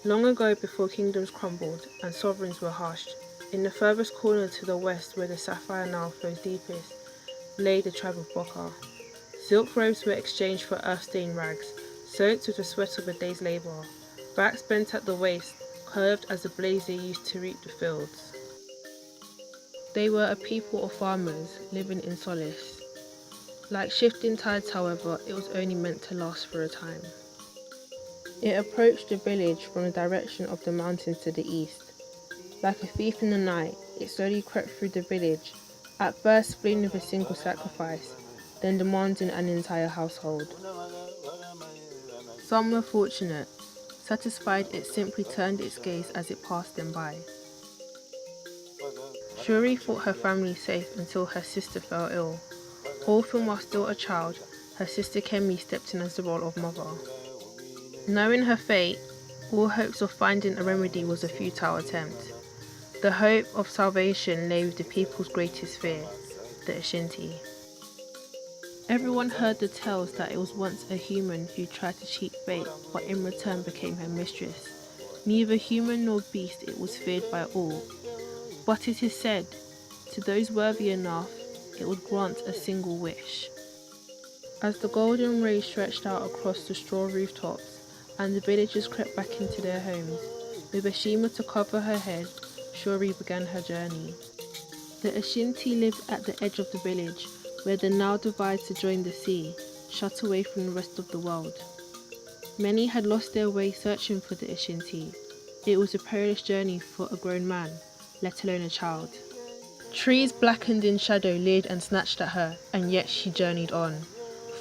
Long ago, before kingdoms crumbled and sovereigns were hushed, in the furthest corner to the west where the Sapphire Nile flows deepest, lay the tribe of Bokar. Silk robes were exchanged for earth-stained rags, soaked with the sweat of a day's labour, backs bent at the waist, curved as the blades they used to reap the fields. They were a people of farmers, living in solace. Like shifting tides, however, it was only meant to last for a time. It approached the village from the direction of the mountains to the east. Like a thief in the night, it slowly crept through the village, at first fleeing with a single sacrifice, then demanding an entire household. Some were fortunate. Satisfied, it simply turned its gaze as it passed them by. Shuri thought her family safe until her sister fell ill. Orphan while still a child, her sister Kemi stepped in as the role of mother. Knowing her fate, all hopes of finding a remedy was a futile attempt. The hope of salvation lay with the people's greatest fear, the Ashinti. Everyone heard the tales that it was once a human who tried to cheat fate, but in return became her mistress. Neither human nor beast, it was feared by all. But it is said, to those worthy enough, it would grant a single wish. As the golden rays stretched out across the straw rooftops, and the villagers crept back into their homes, with Ashima to cover her head, Shuri began her journey. The Ashinti lived at the edge of the village, where the Nile divides to join the sea, shut away from the rest of the world. Many had lost their way searching for the Ashinti. It was a perilous journey for a grown man, let alone a child. Trees blackened in shadow leered and snatched at her, and yet she journeyed on.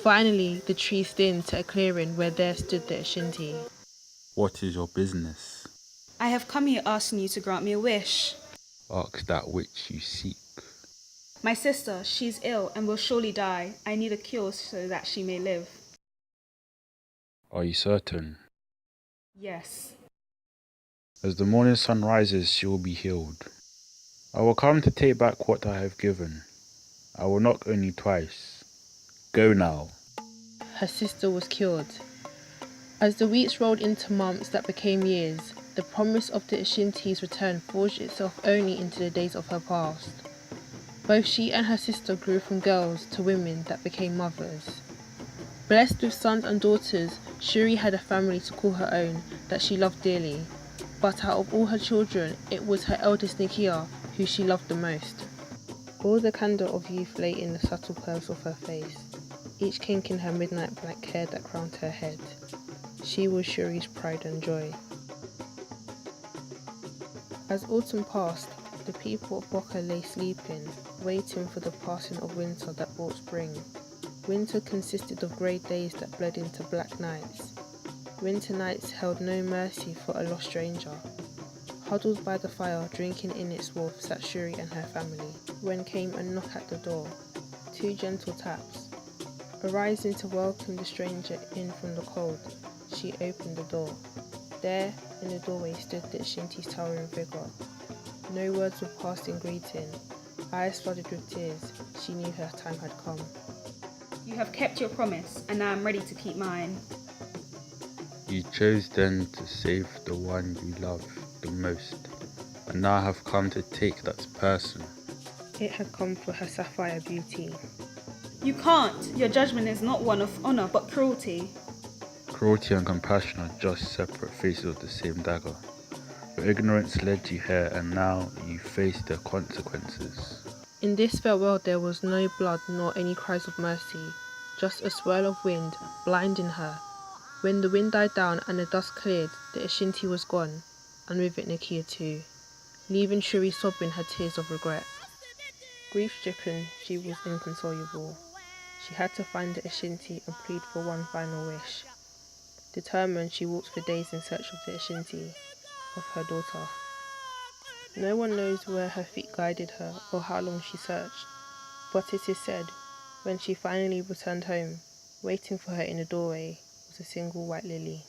Finally, the trees thinned to a clearing where there stood the Ashinti. What is your business? I have come here asking you to grant me a wish. Ask that which you seek. My sister, she's ill and will surely die. I need a cure so that she may live. Are you certain? Yes. As the morning sun rises, she will be healed. I will come to take back what I have given. I will knock only twice. Go now. Her sister was cured. As the weeks rolled into months that became years, the promise of the Ashinti's return forged itself only into the days of her past. Both she and her sister grew from girls to women that became mothers. Blessed with sons and daughters, Shuri had a family to call her own that she loved dearly. But out of all her children, it was her eldest Nikia who she loved the most. All the candour of youth lay in the subtle curves of her face, each kink in her midnight black hair that crowned her head. She was Shuri's pride and joy. As autumn passed, the people of Bokar lay sleeping, waiting for the passing of winter that brought spring. Winter consisted of grey days that bled into black nights. Winter nights held no mercy for a lost stranger. Huddled by the fire, drinking in its warmth, sat Shuri and her family, when came a knock at the door. 2 gentle taps. Arising to welcome the stranger in from the cold, she opened the door. There, in the doorway, stood the Ashinti's towering figure. No words were passed in greeting. Eyes flooded with tears, she knew her time had come. You have kept your promise, and now I'm ready to keep mine. You chose then to save the one you love the most, and now have come to take that person. It had come for her sapphire beauty. You can't. Your judgment is not one of honour, but cruelty. Cruelty and compassion are just separate faces of the same dagger. Your ignorance led you here, and now you face the consequences. In this farewell there was no blood nor any cries of mercy, just a swirl of wind, blinding her. When the wind died down and the dust cleared, the Ashinti was gone, and with it Nikia too, leaving Shuri sobbing her tears of regret. Grief-stricken, she was inconsolable. She had to find the Ashinti and plead for one final wish. Determined, she walked for days in search of the Ashinti, of her daughter. No one knows where her feet guided her or how long she searched, but it is said, when she finally returned home, waiting for her in the doorway was a single white lily.